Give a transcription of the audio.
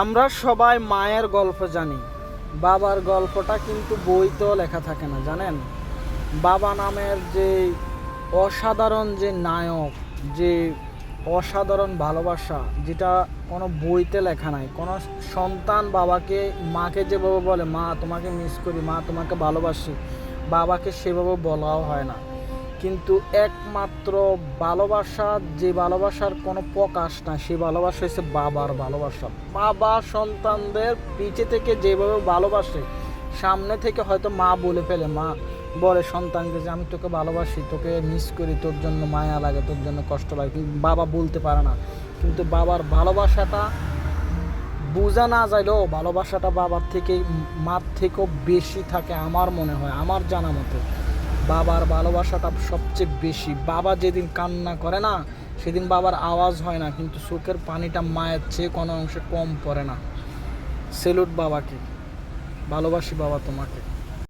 আমরা সবাই মায়ের গল্প জানি, বাবার গল্পটা কিন্তু বইতেও লেখা থাকে না, জানেন? বাবা নামের যে অসাধারণ যে নায়ক, যে অসাধারণ ভালোবাসা, যেটা কোনো বইতে লেখা নাই। কোনো সন্তান বাবাকে, মাকে যেভাবে বলে মা তোমাকে মিস করি, মা তোমাকে ভালোবাসি, বাবাকে সেভাবে বলাও হয় না। কিন্তু একমাত্র ভালোবাসা, যে ভালোবাসার কোনো প্রকাশ না, সেই ভালোবাসা হচ্ছে বাবার ভালোবাসা। বাবা সন্তানদের পিছে থেকে যেভাবে ভালোবাসে, সামনে থেকে হয়তো মা বলে ফেলে, মা বলে সন্তানকে যে আমি তোকে ভালোবাসি, তোকে মিস করি, তোর জন্য মায়া লাগে, তোর জন্য কষ্ট লাগে, কিন্তু বাবা বলতে পারে না। কিন্তু বাবার ভালোবাসাটা বোঝা না যাইলেও ভালোবাসাটা বাবার থেকে, মার থেকেও বেশি থাকে আমার মনে হয়, আমার জানা মতে বাবার ভালোবাসাটা সবচেয়ে বেশি। বাবা যেদিন কান্না করে না, সেদিন বাবার আওয়াজ হয় না, কিন্তু চোখের পানিটা মায়ের চেয়ে কোনো অংশে কম পড়ে না। সেলুট বাবাকে, ভালোবাসি বাবা তোমাকে।